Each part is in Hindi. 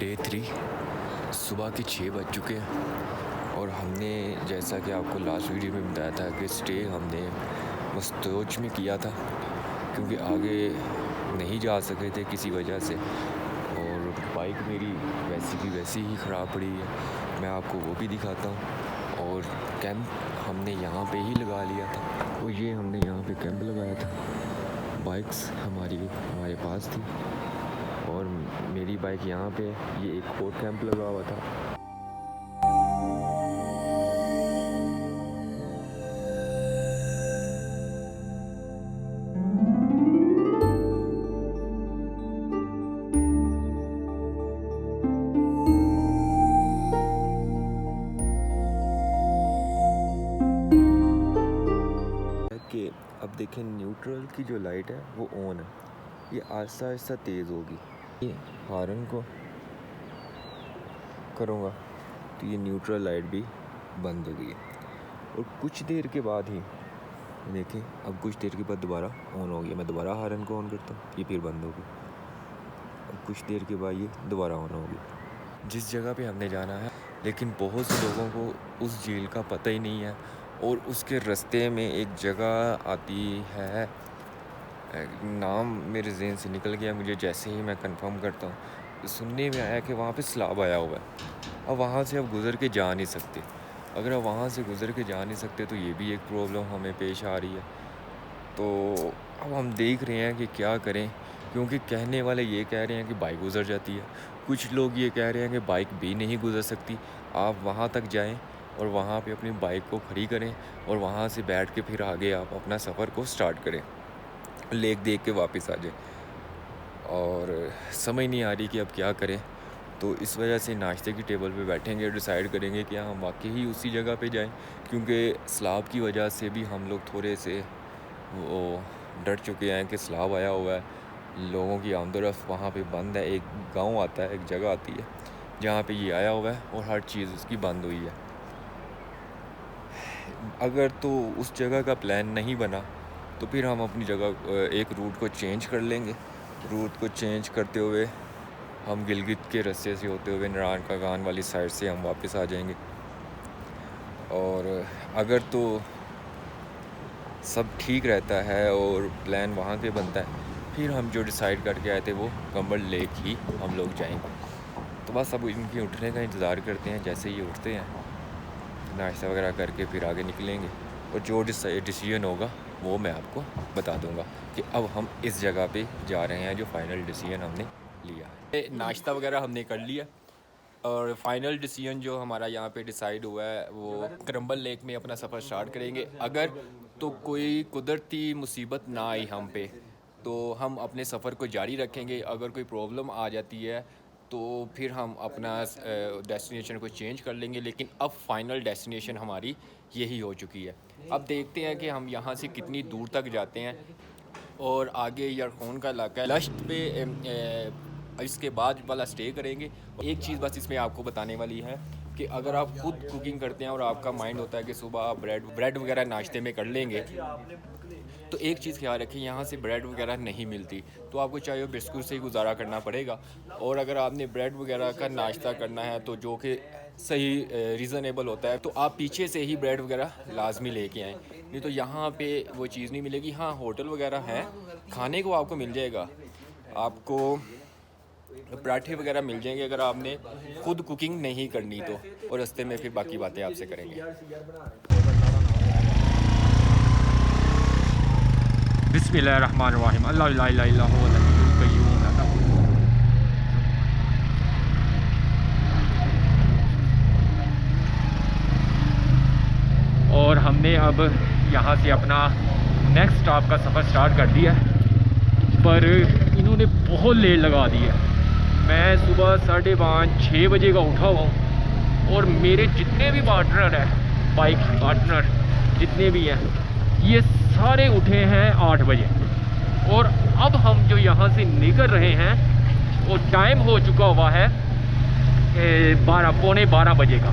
डे 3 सुबह के 6 बज चुके हैं और हमने जैसा कि आपको लास्ट वीडियो में बताया था कि स्टे हमने मस्तोच में किया था क्योंकि आगे नहीं जा सके थे किसी वजह से, और बाइक मेरी वैसी की वैसी ही ख़राब पड़ी है। मैं आपको वो भी दिखाता हूँ। और कैंप हमने यहाँ पे ही लगा लिया था, तो ये हमने यहाँ पे कैंप लगाया था। बाइक्स हमारे पास थी और मेरी बाइक यहाँ पे, ये एक और कैंप लगा हुआ था। कि अब देखें न्यूट्रल की जो लाइट है वो ऑन है, ये आहिस्ता आहिस्ता तेज़ होगी। ये हॉर्न को करूँगा तो ये न्यूट्रल लाइट भी बंद हो गई है और कुछ देर के बाद ही देखें, अब कुछ देर के बाद दोबारा ऑन हो गया। मैं दोबारा हॉर्न को ऑन करता हूँ, ये फिर बंद हो गई। अब कुछ देर के बाद ये दोबारा ऑन हो गई। जिस जगह पे हमने जाना है, लेकिन बहुत से लोगों को उस झील का पता ही नहीं है। और उसके रास्ते में एक जगह आती है, नाम मेरे ज़हन से निकल गया मुझे, जैसे ही मैं कंफर्म करता हूँ सुनने में आया कि वहाँ पे सैलाब आया हुआ है। अब वहाँ से अब गुज़र के जा नहीं सकते। अगर आप वहाँ से गुज़र के जा नहीं सकते तो ये भी एक प्रॉब्लम हमें पेश आ रही है। तो अब हम देख रहे हैं कि क्या करें, क्योंकि कहने वाले ये कह रहे हैं कि बाइक गुज़र जाती है, कुछ लोग ये कह रहे हैं कि बाइक भी नहीं गुज़र सकती। आप वहाँ तक जाएं और वहाँ पे अपनी बाइक को खड़ी करें और वहाँ से बैठ के फिर आगे आप अपना सफ़र को स्टार्ट करें, लेक देख के वापस आ जाए। और समझ नहीं आ रही कि अब क्या करें। तो इस वजह से नाश्ते की टेबल पे बैठेंगे, डिसाइड करेंगे कि हम वाकई ही उसी जगह पे जाएं, क्योंकि सैलाब की वजह से भी हम लोग थोड़े से वो डर चुके हैं कि सैलाब आया हुआ है। लोगों की आमदोरफ्त वहाँ पे बंद है। एक गांव आता है, एक जगह आती है जहाँ पे ये आया हुआ है और हर चीज़ उसकी बंद हुई है। अगर तो उस जगह का प्लान नहीं बना तो फिर हम अपनी जगह एक रूट को चेंज कर लेंगे। रूट को चेंज करते हुए हम गिलगित के रास्ते से होते हुए नारायण का गान वाली साइड से हम वापस आ जाएंगे। और अगर तो सब ठीक रहता है और प्लान वहाँ के बनता है, फिर हम जो डिसाइड करके आए थे वो कंबल लेक ही हम लोग जाएंगे। तो बस अब इनके उठने का इंतज़ार करते हैं। जैसे ये उठते हैं नाश्ता वगैरह करके फिर आगे निकलेंगे और जो डिसीजन होगा वो मैं आपको बता दूंगा कि अब हम इस जगह पे जा रहे हैं, जो फाइनल डिसीजन हमने लिया है। नाश्ता वगैरह हमने कर लिया और फाइनल डिसीजन जो हमारा यहाँ पे डिसाइड हुआ है वो क्रम्बल लेक में अपना सफ़र स्टार्ट करेंगे। अगर तो कोई कुदरती मुसीबत ना आई हम पे तो हम अपने सफ़र को जारी रखेंगे। अगर कोई प्रॉब्लम आ जाती है तो फिर हम अपना डेस्टिनेशन को चेंज कर लेंगे। लेकिन अब फाइनल डेस्टिनेशन हमारी यही हो चुकी है। अब देखते हैं कि हम यहाँ से कितनी दूर तक जाते हैं। और आगे यरखौन का इलाका है, लश्त पे इसके बाद वाला स्टे करेंगे। एक चीज़ बस इसमें आपको बताने वाली है कि अगर आप खुद कुकिंग करते हैं और आपका माइंड होता है कि सुबह आप ब्रेड वगैरह नाश्ते में कर लेंगे, तो एक चीज़ ख्याल रखें, यहाँ से ब्रेड वगैरह नहीं मिलती, तो आपको चाहे बिस्कुट से ही गुजारा करना पड़ेगा। और अगर आपने ब्रेड वगैरह का नाश्ता करना है तो जो कि सही रीज़नेबल होता है, तो आप पीछे से ही ब्रेड वगैरह लाजमी लेके आएँ, नहीं तो यहाँ पे वो चीज़ नहीं मिलेगी। हाँ, होटल वगैरह हैं, खाने को आपको मिल जाएगा, आपको पराठे वगैरह मिल जाएंगे अगर आपने खुद कुकिंग नहीं करनी तो। और रास्ते में फिर बाकी बातें आपसे करेंगे। बिस्मिल्लाहिर्रहमानिर्रहीम। अल्लाह ला इलाहा इल्ला हुवल हय्युल क़य्यूम। और हमने अब यहाँ से अपना नेक्स्ट स्टॉप का सफ़र स्टार्ट कर दिया, पर इन्होंने बहुत लेट लगा दी है। मैं सुबह 5:30-6 बजे का उठा हुआ हूँ और मेरे जितने भी पार्टनर हैं, बाइक पार्टनर जितने भी हैं, ये सारे उठे हैं 8 बजे। और अब हम जो यहाँ से निकल रहे हैं वो टाइम हो चुका हुआ है 12-पौने 12 बजे का।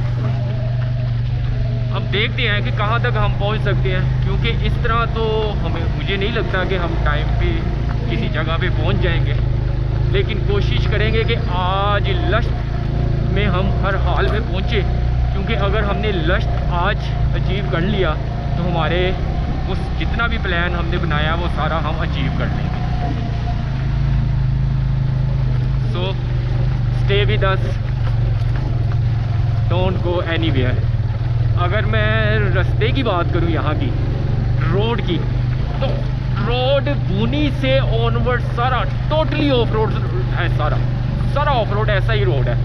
अब देखते हैं कि कहाँ तक हम पहुँच सकते हैं, क्योंकि इस तरह तो मुझे नहीं लगता कि हम टाइम पे किसी जगह पे पहुँच जाएंगे। लेकिन कोशिश करेंगे कि आज लश्त में हम हर हाल में पहुँचे, क्योंकि अगर हमने लक्ष्य आज अचीव कर लिया तो हमारे उस जितना भी प्लान हमने बनाया वो सारा हम अचीव कर लेंगे। So stay with us, don't go anywhere. अगर मैं रास्ते की बात करूं यहाँ की रोड की, तो रोड बुनी से ऑनवर्ड सारा टोटली ऑफ रोड है, सारा ऑफ रोड ऐसा ही रोड है।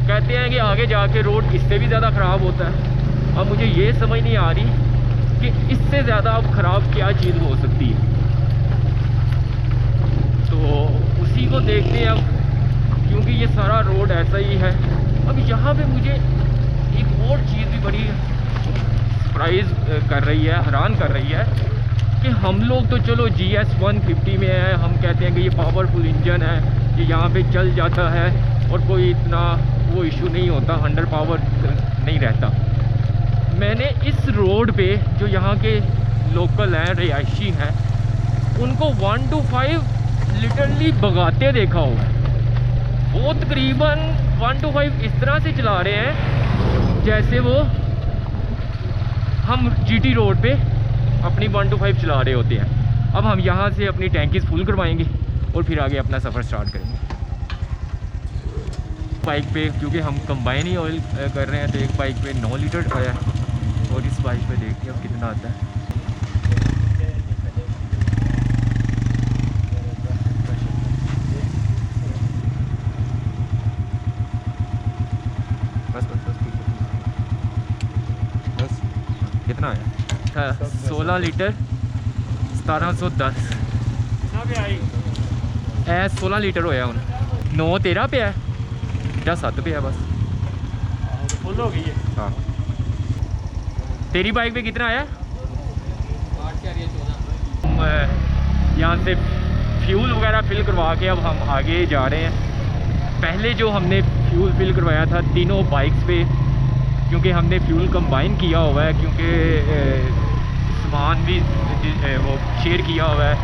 कहते हैं कि आगे जाके रोड इससे भी ज़्यादा ख़राब होता है। अब मुझे ये समझ नहीं आ रही कि इससे ज़्यादा अब ख़राब क्या चीज़ हो सकती है, तो उसी को देखते हैं अब, क्योंकि ये सारा रोड ऐसा ही है। अब यहाँ पे मुझे एक और चीज़ भी बड़ी सरप्राइज़ कर रही है, हैरान कर रही है कि हम लोग तो चलो GS 150 में है, हम कहते हैं कि ये पावरफुल इंजन है, ये यहाँ पे चल जाता है और कोई इतना वो इशू नहीं होता, 100 पावर नहीं रहता। मैंने इस रोड पे जो यहाँ के लोकल हैं, रिहायशी हैं, उनको 1 to 5 लिटरली भगाते देखा हुआ है। वो तकरीबन 1 to 5 इस तरह से चला रहे हैं जैसे वो हम GT रोड पे अपनी 1 to 5 चला रहे होते हैं। अब हम यहाँ से अपनी टैंकीज फुल करवाएंगे और फिर आगे अपना सफ़र स्टार्ट करेंगे बाइक पे, क्योंकि हम कंबाइन ही ऑयल कर रहे हैं। तो एक बाइक पे 9 लीटर आया है और इस बाइक पे देखते हैं अब कितना आता है। बस कितना आया? 16 लीटर 1710 16 लीटर होया हूँ। 9 13 पे है, 7 पे है बस, फुल हो गई है। हाँ, तेरी बाइक पे कितना आया? 14। यहाँ से फ्यूल वगैरह फिल करवा के अब हम आगे जा रहे हैं। पहले जो हमने फ्यूल फिल करवाया था तीनों बाइक्स पे, क्योंकि हमने फ्यूल कंबाइन किया हुआ है, क्योंकि सामान भी वो शेयर किया हुआ है,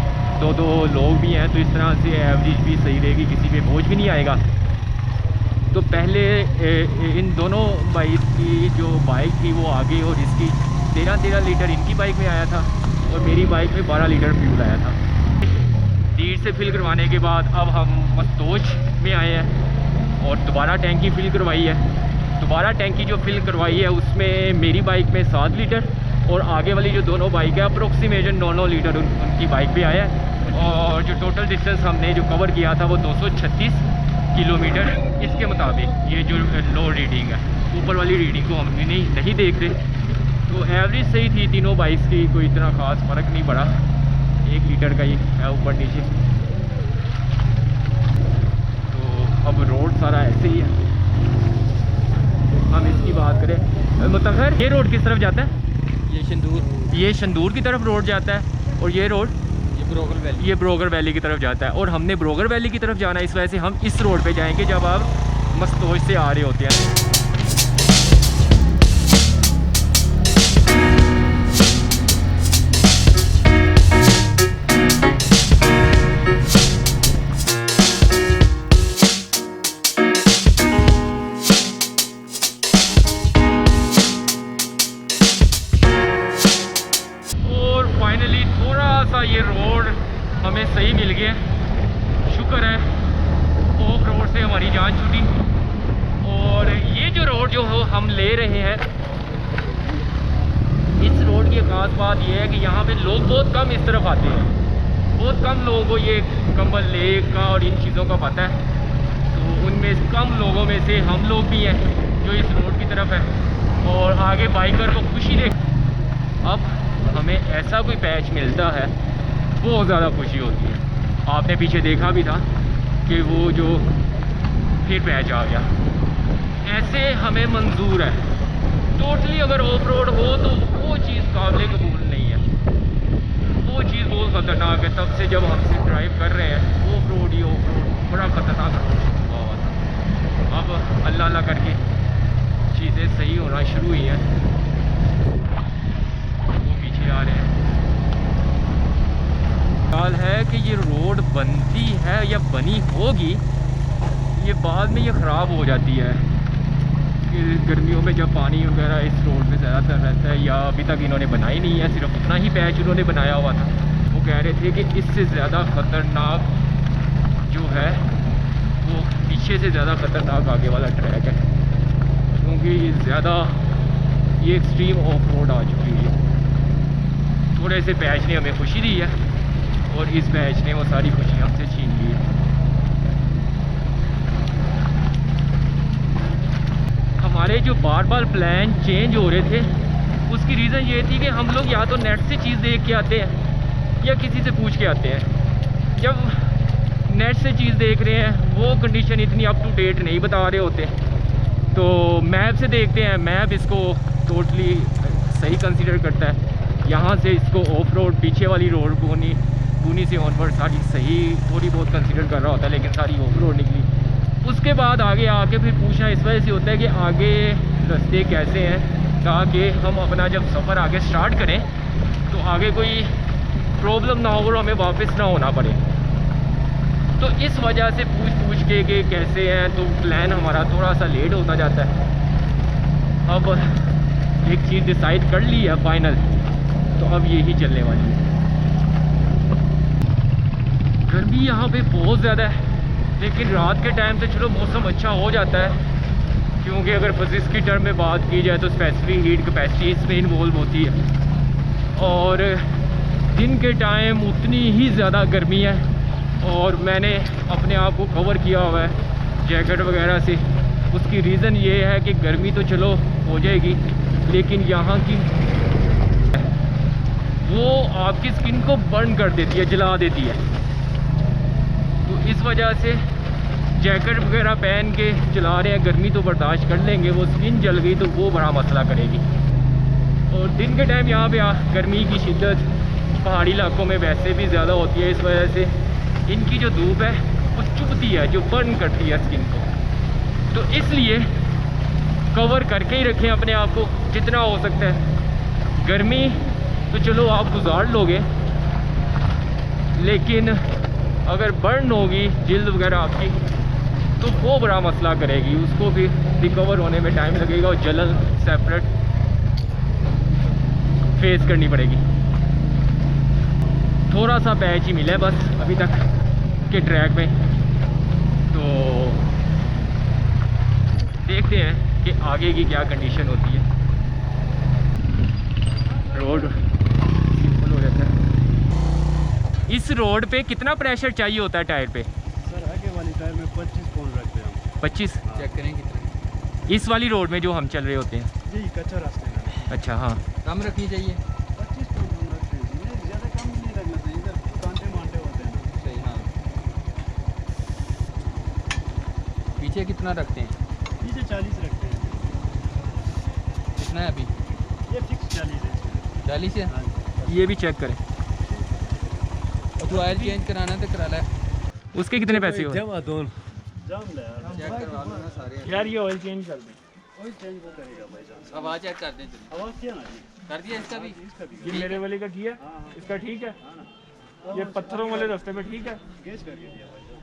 2 लोग भी हैं, तो इस तरह से एवरेज भी सही रहेगी, किसी पे बोझ भी नहीं आएगा। तो पहले इन दोनों बाइक की जो बाइक थी वो आगे, और इसकी 13 लीटर इनकी बाइक में आया था और मेरी बाइक में 12 लीटर फ्यूल आया था। डीड से फिल करवाने के बाद अब हम मस्तोच में आए हैं और दोबारा टैंकी फिल करवाई है। दोबारा टैंकी जो फिल करवाई है उसमें मेरी बाइक में 7 लीटर और आगे वाली जो दोनों बाइक है अप्रोक्सीमेशन 9 लीटर उनकी बाइक पे आया है। और जो टोटल डिस्टेंस हमने जो कवर किया था वो 236 किलोमीटर इसके मुताबिक। ये जो लो रीडिंग है, ऊपर वाली रीडिंग को हम नहीं देख रहे, तो एवरेज सही थी तीनों बाइक्स की, कोई इतना ख़ास फ़र्क नहीं पड़ा, 1 लीटर का ही है ऊपर नीचे। तो अब रोड सारा ऐसे ही है। हम इसकी बात करें मुतखर, ये रोड किस तरफ जाता है? ये शंदूर की तरफ रोड जाता है और ये रोड ये ब्रोगर वैली की तरफ जाता है। और हमने ब्रोगर वैली की तरफ जाना है, इस वजह से हम इस रोड पे जाएंगे जब आप मस्तोज से आ रहे होते हैं। ये रोड हमें सही मिल गया, शुक्र है, ऑफ रोड से हमारी जान छूटी। और ये जो रोड जो हम ले रहे हैं, इस रोड की खास बात यह है कि यहाँ पे लोग बहुत कम इस तरफ आते हैं, बहुत कम लोगों को ये कंबल लेक का और इन चीज़ों का पता है। तो उनमें कम लोगों में से हम लोग भी हैं जो इस रोड की तरफ है और आगे बाइकर को खुशी दे। अब हमें ऐसा कोई पैच मिलता है बहुत ज़्यादा खुशी होती है। आपने पीछे देखा भी था कि वो जो फिर पैच आ गया, ऐसे हमें मंजूर है। टोटली अगर ऑफ रोड हो तो वो चीज़ काबिल कबूल नहीं है, वो चीज़ बहुत ख़तरनाक है। तब से जब हम सिर्फ ड्राइव कर रहे हैं of road he of road, बड़ा ख़तरनाक रोड हुआ हुआ था। अब अल्लाह अल्लाह करके चीज़ें सही होना शुरू हुई हैं, वो पीछे आ रहे हैं। ख्याल है कि ये रोड बनती है या बनी होगी, ये बाद में ये ख़राब हो जाती है। कि गर्मियों में जब पानी वगैरह इस रोड पे ज़्यादातर रहता है, या अभी तक इन्होंने बनाई नहीं है, सिर्फ उतना ही पैच उन्होंने बनाया हुआ था, वो कह रहे थे कि इससे ज़्यादा ख़तरनाक जो है वो पीछे से ज़्यादा ख़तरनाक आगे वाला ट्रैक है, क्योंकि ज़्यादा ये एक्सट्रीम ऑफ रोड आ चुकी है। थोड़े से पैच ने हमें खुशी दी है और इस पैच ने वो सारी खुशी हमसे छीन ली है। हमारे जो बार बार प्लान चेंज हो रहे थे, उसकी रीज़न ये थी कि हम लोग या तो नेट से चीज़ देख के आते हैं या किसी से पूछ के आते हैं। जब नेट से चीज़ देख रहे हैं वो कंडीशन इतनी अप टू डेट नहीं बता रहे होते, तो मैप से देखते हैं, मैप इसको टोटली सही कंसीडर करता है। यहाँ से इसको ऑफ रोड पीछे वाली रोड पूनी से ऑनवर्ड सारी सही थोड़ी बहुत कंसीडर कर रहा होता है, लेकिन सारी ऑफ रोड निकली। उसके बाद आगे आके फिर पूछना इस वजह से होता है कि आगे रास्ते कैसे हैं, ताकि हम अपना जब सफ़र आगे स्टार्ट करें तो आगे कोई प्रॉब्लम ना हो और हमें वापस ना होना पड़े। तो इस वजह से पूछ के कि कैसे हैं, तो प्लान हमारा थोड़ा सा लेट होता जाता है। अब एक चीज़ डिसाइड कर ली है फाइनल, तो अब यही चलने वाली है। गर्मी यहाँ पे बहुत ज़्यादा है, लेकिन रात के टाइम से चलो मौसम अच्छा हो जाता है, क्योंकि अगर फिजिक्स की टर्म में बात की जाए तो स्पेसिफिक हीट कैपेसिटी इसमें इन्वॉल्व होती है। और दिन के टाइम उतनी ही ज़्यादा गर्मी है, और मैंने अपने आप को कवर किया हुआ है जैकेट वगैरह से। उसकी रीज़न ये है कि गर्मी तो चलो हो जाएगी, लेकिन यहाँ की वो आपकी स्किन को बर्न कर देती है, जला देती है। तो इस वजह से जैकेट वगैरह पहन के चला रहे हैं, गर्मी तो बर्दाश्त कर लेंगे, वो स्किन जल गई तो वो बड़ा मसला करेगी। और दिन के टाइम यहाँ पे गर्मी की शिद्दत पहाड़ी इलाकों में वैसे भी ज़्यादा होती है, इस वजह से इनकी जो धूप है वो चुभती है, जो बर्न करती है स्किन को। तो इसलिए कवर करके ही रखें अपने आप को जितना हो सकता है। गर्मी तो चलो आप गुजार लोगे, लेकिन अगर बर्न होगी जिल्द वगैरह आपकी तो वो बड़ा मसला करेगी, उसको भी रिकवर होने में टाइम लगेगा और जलन सेपरेट फेस करनी पड़ेगी। थोड़ा सा पैच ही मिला है बस अभी तक के ट्रैक में, तो देखते हैं कि आगे की क्या कंडीशन होती है। रोड सिंपल हो जाता है। इस रोड पे कितना प्रेशर चाहिए होता है टायर पे? सर आगे वाली टायर में 25 पाउंड रखते हैं हम। 25? चेक करें कितना। इस वाली रोड में जो हम चल रहे होते हैं? जी कच्चा रास्ते में। अच्छा हाँ, कम रखनी चाहिए। 25 पाउंड हम रखते हैं, नहीं ज़्यादा कम नहीं रखना चाहिए, इधर कांटे मांटे होते हैं ना। सही हाँ। पीछे कितना रखते हैं? पीछे 40 रखते हैं। कितना है अभी? ये फिक्स 40 है। 40 है? हाँ। ये भी चेक करें। तो ऑयल चेंज कराना तो करा ला। उसके कितने पैसे हो? जाम ले यार, चेक करवा लो ना सारे यार ये ऑयल चेंज कर दें। ऑयल चेंज वो करेगा भाईजान। आवाज़ चेक कर दें। आवाज़ किया ना जी? कर दिया इसका भी? ये मेरे वाले का किया, इसका ठीक है? ये पत्थरों वाले रास्ते पे ठीक है? गेज करके दिया भाईजान।